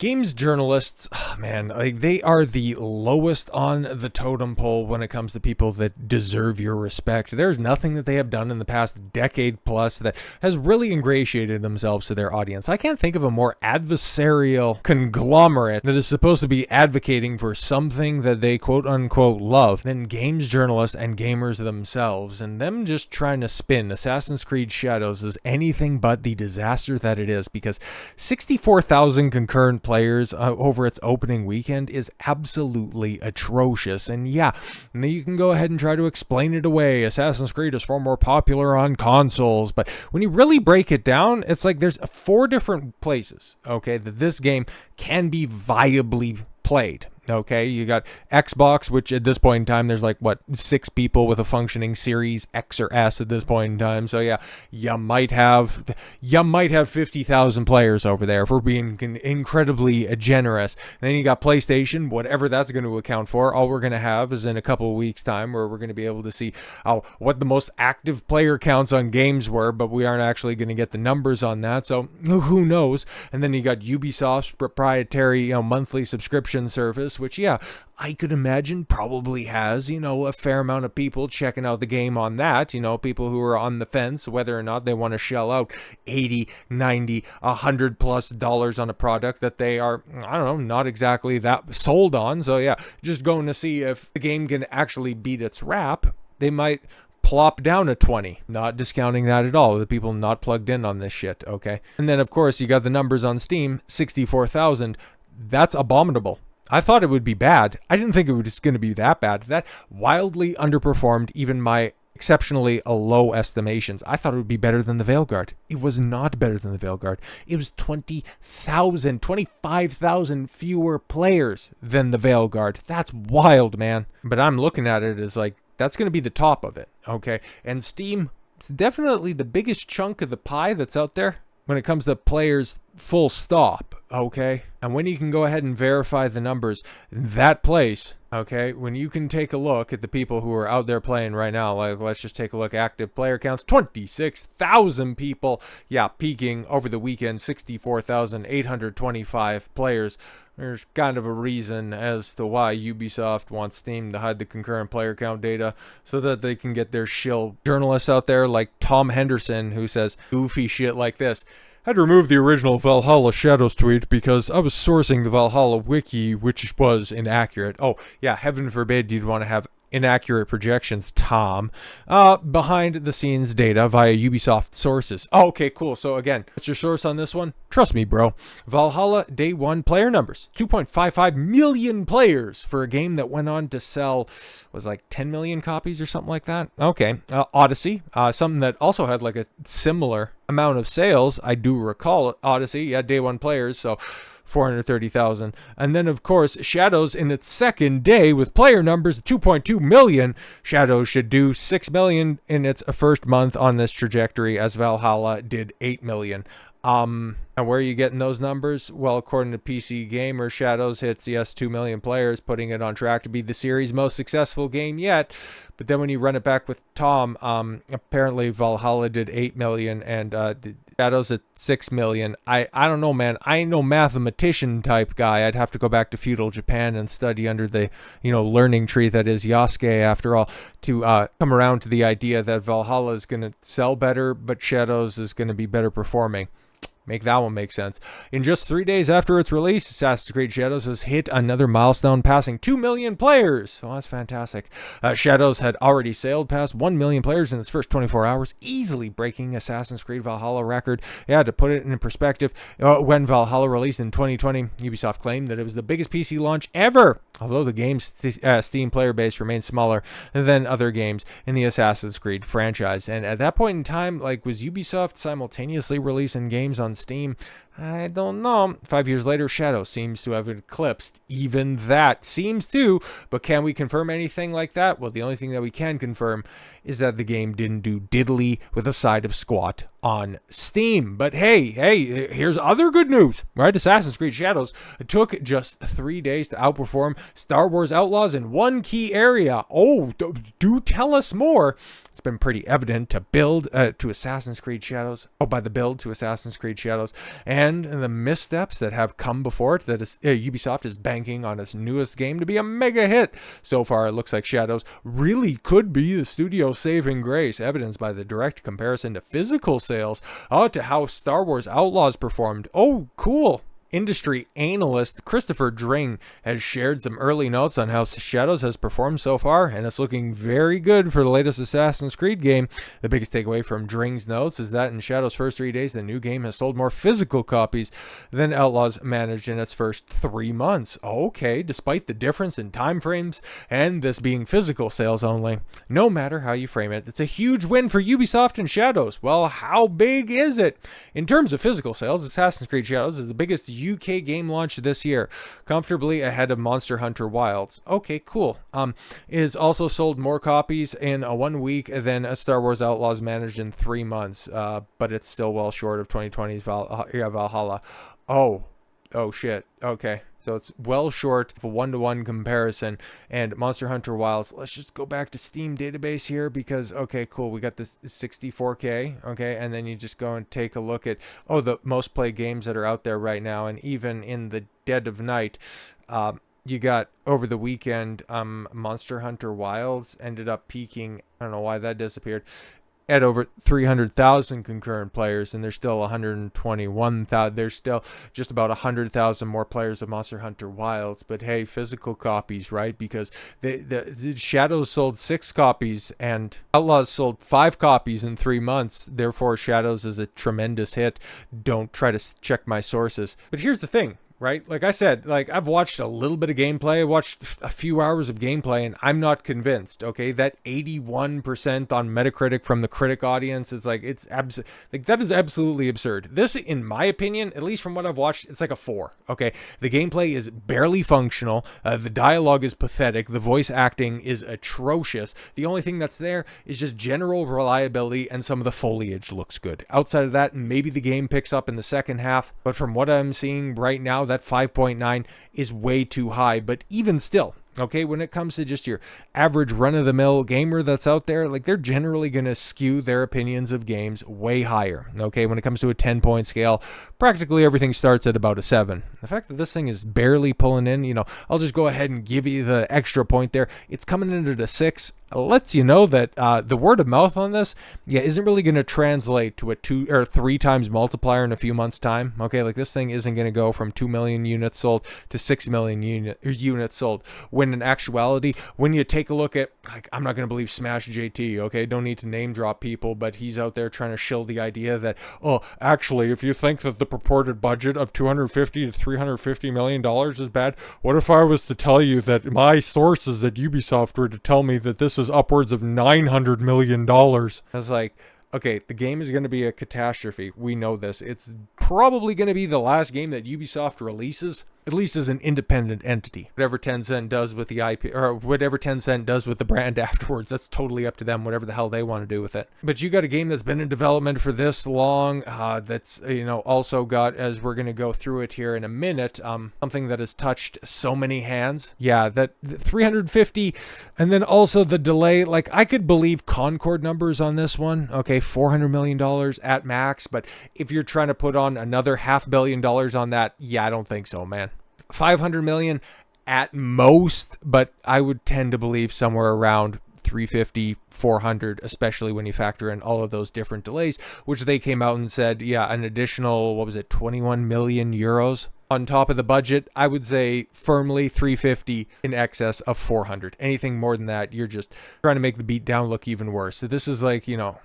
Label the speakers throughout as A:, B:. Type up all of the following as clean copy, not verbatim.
A: Games journalists, man, like they are the lowest on the totem pole when it comes to people that deserve your respect. There's nothing that they have done in the past decade plus that has really ingratiated themselves to their audience. I can't think of a more adversarial conglomerate that is supposed to be advocating for something that they quote unquote love than games journalists and gamers themselves, and them just trying to spin Assassin's Creed Shadows as anything but the disaster that it is, because 64,000 concurrent players over its opening weekend is absolutely atrocious. And yeah, you can go ahead and try to explain it away. Assassin's Creed is far more popular on consoles, but when you really break it down, it's like there's 4 different places, okay, that this game can be viably played. Okay, you got Xbox, which at this point in time, there's like, what, 6 people with a functioning Series X or S at this point in time. So yeah, you might have 50,000 players over there if we're being incredibly generous. Then you got PlayStation, whatever that's going to account for. All we're going to have is in a couple of weeks' time where we're going to be able to see what the most active player counts on games were, but we aren't actually going to get the numbers on that. So who knows? And then you got Ubisoft's proprietary, monthly subscription service, which, yeah, I could imagine probably has, a fair amount of people checking out the game on that, people who are on the fence, whether or not they want to shell out 80, 90, $100+ on a product that they are, I don't know, not exactly that sold on. So yeah, just going to see if the game can actually beat its rap, they might plop down a 20, not discounting that at all, the people not plugged in on this shit, okay? And then, of course, you got the numbers on Steam, 64,000. That's abominable. I thought it would be bad. I didn't think it was just going to be that bad. That wildly underperformed even my exceptionally low estimations. I thought it would be better than the Veilguard. It was not better than the Veilguard. It was 25,000 fewer players than the Veilguard. That's wild, man. But I'm looking at it as like, that's going to be the top of it, okay? And Steam, it's definitely the biggest chunk of the pie that's out there when it comes to players, full stop, okay? And when you can go ahead and verify the numbers, that place, okay, when you can take a look at the people who are out there playing right now, like let's just take a look, active player counts, 26,000 people, yeah, peaking over the weekend, 64,825 players. There's kind of a reason as to why Ubisoft wants Steam to hide the concurrent player count data so that they can get their shill journalists out there like Tom Henderson, who says goofy shit like this. Had to remove the original Valhalla Shadows tweet because I was sourcing the Valhalla wiki, which was inaccurate. Oh, yeah, heaven forbid you'd want to have inaccurate projections, Tom. Behind the scenes data via Ubisoft sources. Oh, okay, cool. So again, what's your source on this one? Trust me, bro. Valhalla day 1 player numbers, 2.55 million players for a game that went on to sell, was like 10 million copies or something like that. Okay. Odyssey, something that also had like a similar amount of sales. I do recall Odyssey, yeah, day 1 players, so 430,000. And then, of course, Shadows in its second day with player numbers of 2.2 million. Shadows should do 6 million in its first month on this trajectory, as Valhalla did 8 million. And where are you getting those numbers? Well, according to PC Gamer, Shadows hits, yes, 2 million players, putting it on track to be the series' most successful game yet. But then when you run it back with Tom, apparently Valhalla did 8 million and Shadows at 6 million. I don't know, man. I ain't no mathematician type guy. I'd have to go back to feudal Japan and study under the, learning tree that is Yasuke, after all, to come around to the idea that Valhalla is going to sell better, but Shadows is going to be better performing. Make that one make sense. In just 3 days after its release, Assassin's Creed Shadows has hit another milestone, passing 2 million players. So that's fantastic. Shadows had already sailed past 1 million players in its first 24 hours, easily breaking Assassin's Creed Valhalla record. Yeah, to put it in perspective, when Valhalla released in 2020, Ubisoft claimed that it was the biggest PC launch ever, although the game's Steam player base remains smaller than other games in the Assassin's Creed franchise. And at that point in time, was Ubisoft simultaneously releasing games on Steam? I don't know. 5 years later, Shadow seems to have eclipsed even that. Seems to, but can we confirm anything like that? Well, the only thing that we can confirm is that the game didn't do diddly with a side of squat on Steam. But hey, here's other good news, right? Assassin's Creed Shadows took just 3 days to outperform Star Wars Outlaws in one key area. Oh, do tell us more. It's been pretty evident to build to Assassin's Creed Shadows. Oh, by the build to Assassin's Creed Shadows. And and the missteps that have come before it, that Ubisoft is banking on its newest game to be a mega hit. So far, it looks like Shadows really could be the studio's saving grace, evidenced by the direct comparison to physical sales, to how Star Wars Outlaws performed. Oh, cool. Industry analyst Christopher Dring has shared some early notes on how Shadows has performed so far, and it's looking very good for the latest Assassin's Creed game. The biggest takeaway from Dring's notes is that in Shadows' first 3 days, the new game has sold more physical copies than Outlaws managed in its first 3 months. Okay, despite the difference in time frames and this being physical sales only. No matter how you frame it, it's a huge win for Ubisoft and Shadows. Well, how big is it? In terms of physical sales, Assassin's Creed Shadows is the biggest UK game launch this year, comfortably ahead of Monster Hunter Wilds. Okay, cool. It has also sold more copies in 1 week than a Star Wars Outlaws managed in 3 months, but it's still well short of 2020's Valhalla. Oh shit. Okay. So it's well short of a 1-to-1 comparison. And Monster Hunter Wilds, let's just go back to Steam database here because, okay, cool. We got this 64K. Okay. And then you just go and take a look at, the most played games that are out there right now. And even in the dead of night, you got over the weekend, Monster Hunter Wilds ended up peaking. I don't know why that disappeared. At over 300,000 concurrent players, and there's still 121,000. There's still just about 100,000 more players of Monster Hunter Wilds. But hey, physical copies, right? Because the Shadows sold 6 copies and Outlaws sold 5 copies in 3 months. Therefore, Shadows is a tremendous hit. Don't try to check my sources. But here's the thing. Right? Like I said, I've watched a little bit of gameplay. I watched a few hours of gameplay and I'm not convinced. Okay. That 81% on Metacritic from the critic audience is that is absolutely absurd. This, in my opinion, at least from what I've watched, it's like a 4. Okay. The gameplay is barely functional. The dialogue is pathetic. The voice acting is atrocious. The only thing that's there is just general reliability and some of the foliage looks good. Outside of that, maybe the game picks up in the second half, but from what I'm seeing right now, that 5.9 is way too high. But even still, okay, when it comes to just your average run-of-the-mill gamer that's out there, they're generally going to skew their opinions of games way higher. Okay, when it comes to a 10-point scale, practically everything starts at about a 7. The fact that this thing is barely pulling in, I'll just go ahead and give you the extra point there. It's coming in at a 6. Lets you know that the word of mouth on this, isn't really going to translate to a 2 or 3 times multiplier in a few months' time. Okay, this thing isn't going to go from 2 million units sold to 6 million units sold. When in actuality, when you take a look at, I'm not going to believe Smash JT, okay, don't need to name drop people, but he's out there trying to shill the idea that, actually, if you think that the purported budget of $250 to $350 million is bad, what if I was to tell you that my sources at Ubisoft were to tell me that this is upwards of $900 million? I was like, okay, the game is going to be a catastrophe. We know this. It's probably going to be the last game that Ubisoft releases, at least as an independent entity. Whatever Tencent does with the IP, or whatever Tencent does with the brand afterwards, that's totally up to them, whatever the hell they want to do with it. But you got a game that's been in development for this long, that's, also got, as we're going to go through it here in a minute, something that has touched so many hands. Yeah, that 350, and then also the delay. I could believe Concord numbers on this one. Okay, $400 million at max, but if you're trying to put on another $500 million on that, I don't think so, man. 500 million at most, but I would tend to believe somewhere around 350, 400, especially when you factor in all of those different delays, which they came out and said, an additional, 21 million euros on top of the budget. I would say firmly 350 in excess of 400. Anything more than that, you're just trying to make the beatdown look even worse. So this is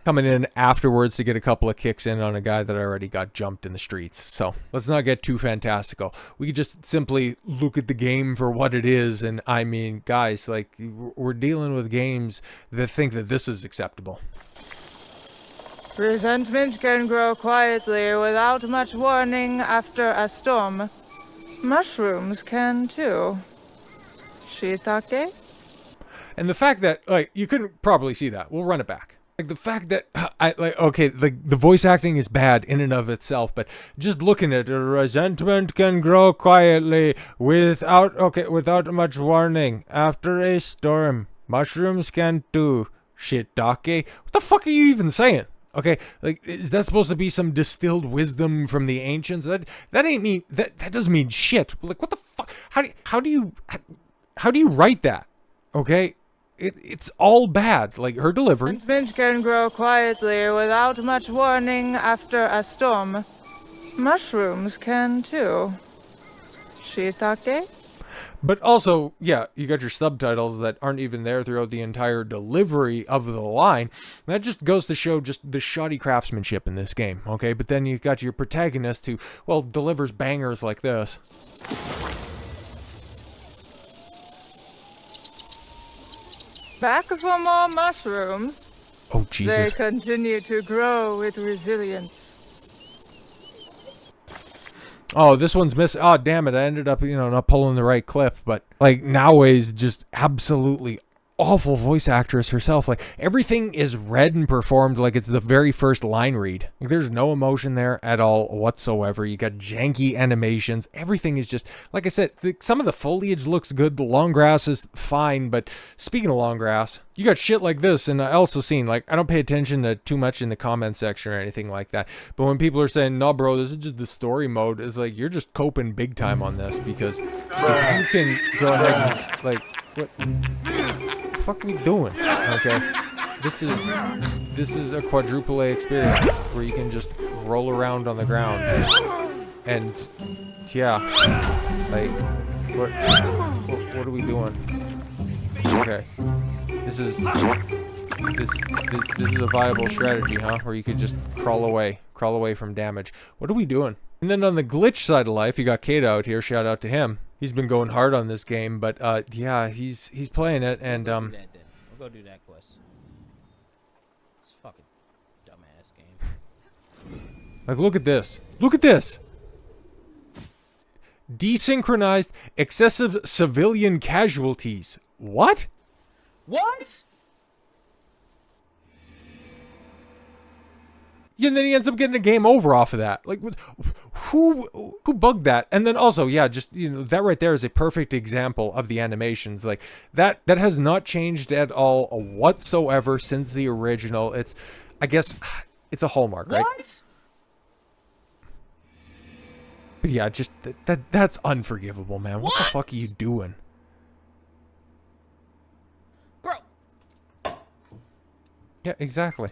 A: coming in afterwards to get a couple of kicks in on a guy that already got jumped in the streets. So let's not get too fantastical. We could just simply look at the game for what it is. And I mean, guys, we're dealing with games that think that this is acceptable.
B: Resentment can grow quietly without much warning after a storm. Mushrooms can too. Shiitake?
A: And the fact that, you couldn't probably see that. We'll run it back. The fact that, the voice acting is bad in and of itself, but just looking at it, resentment can grow quietly without much warning after a storm. Mushrooms can too. Shiitake? What the fuck are you even saying? Okay, like, is that supposed to be some distilled wisdom from the ancients? That ain't mean that doesn't mean shit. Like, what the fuck? How do you write that? Okay, it's all bad. Like, her delivery.
B: Mint can grow quietly without much warning after a storm. Mushrooms can too. Shiitake?
A: But also, yeah, you got your subtitles that aren't even there throughout the entire delivery of the line. That just goes to show just the shoddy craftsmanship in this game, okay? But then you got your protagonist who, well, delivers bangers like this.
B: Back for more mushrooms.
A: Oh, Jesus.
B: They continue to grow with resilience.
A: Oh, this one's missing. Oh, damn it. I ended up, not pulling the right clip. But, like, Naoe's just absolutely awful voice actress herself. Like, everything is read and performed like it's the very first line read. Like, there's no emotion there at all whatsoever. You got janky animations. Everything is just, like I said, some of the foliage looks good. The long grass is fine. But speaking of long grass, you got shit like this. And I also seen, like, I don't pay attention to too much in the comment section or anything like that. But when people are saying, no, bro, this is just the story mode, it's like, you're just coping big time on this. Because if you can go ahead and, like, what the fuck are we doing? Okay, this is a quadruple A experience where you can just roll around on the ground and yeah, like what are we doing? Okay, this is a viable strategy, huh? Where you could just crawl away from damage. What are we doing? And then on the glitch side of life, you got Kata out here. Shout out to him. He's been going hard on this game, but yeah, he's playing it, and
C: We'll go do that quest. It's a fucking dumbass game.
A: like, look at this. Look at this. Desynchronized excessive civilian casualties. What?
C: What?
A: Yeah, and then he ends up getting a game over off of that. Like, who bugged that? And then also, yeah, just, that right there is a perfect example of the animations. Like, that has not changed at all whatsoever since the original. It's, I guess, it's a hallmark, right?
C: What?
A: But yeah, just that's unforgivable, man. What the fuck are you doing?
C: Bro.
A: Yeah, exactly.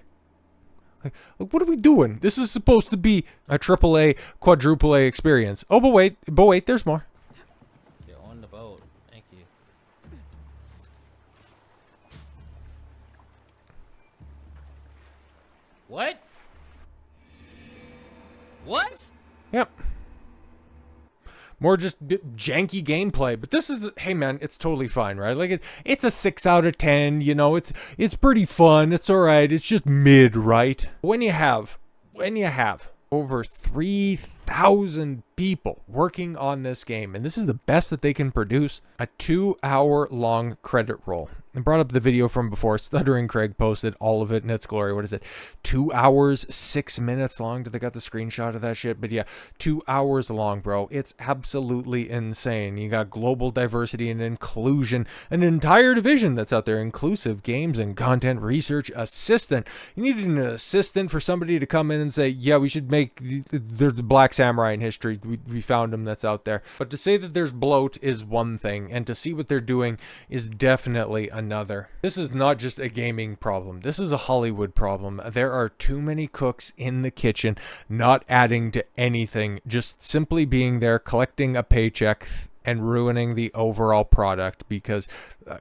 A: Like, what are we doing? This is supposed to be a triple A, quadruple A experience. Oh, but wait, there's more.
C: You're on the boat. Thank you. What? What?
A: Yep. More just janky gameplay, but this is, hey man, it's totally fine, right? Like, it's a 6 out of 10, it's pretty fun, it's alright, it's just mid, right? When you have over 3,000 people working on this game, and this is the best that they can produce, a 2-hour long credit roll. I brought up the video from before. Stuttering Craig posted all of it in its glory. What is it? 2 hours, 6 minutes long. Did they got the screenshot of that shit? But yeah, 2 hours long, bro. It's absolutely insane. You got global diversity and inclusion, an entire division that's out there, inclusive games and content research assistant. You needed an assistant for somebody to come in and say, yeah, we should make there's the Black Samurai in history. We found him, that's out there. But to say that there's bloat is one thing, and to see what they're doing is definitely another. This is not just a gaming problem. This is a Hollywood problem. There are too many cooks in the kitchen, not adding to anything, just simply being there, collecting a paycheck, and ruining the overall product. Because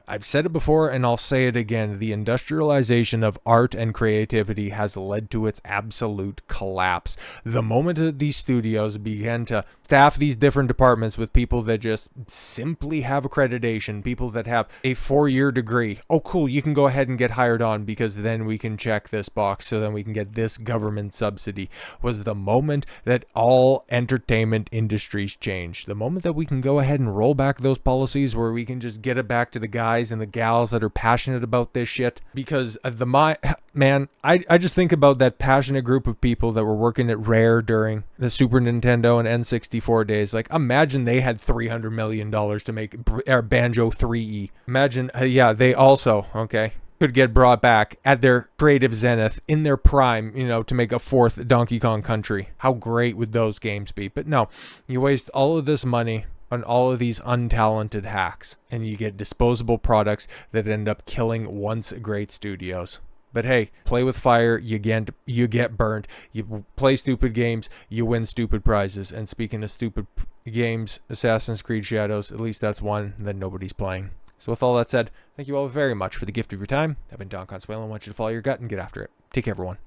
A: I've said it before and I'll say it again, the industrialization of art and creativity has led to its absolute collapse. The moment that these studios began to staff these different departments with people that just simply have accreditation, people that have a 4-year degree, oh cool, you can go ahead and get hired on because then we can check this box, so then we can get this government subsidy, was the moment that all entertainment industries changed. The moment that we can go ahead and roll back those policies where we can just get it back to the guys and the gals that are passionate about this shit. Because I just think about that passionate group of people that were working at Rare during the Super Nintendo and N64 days. Like, imagine they had $300 million to make Banjo 3E. Imagine, yeah, they also, okay, could get brought back at their creative zenith, in their prime, to make a fourth Donkey Kong Country. How great would those games be? But no, you waste all of this money on all of these untalented hacks, and you get disposable products that end up killing once great studios. But hey, play with fire, you get burned. You play stupid games, you win stupid prizes. And speaking of stupid games, Assassin's Creed Shadows, at least that's one that nobody's playing. So with all that said, thank you all very much for the gift of your time. I've been Don Consuelo. I want you to follow your gut and get after it. Take care, everyone.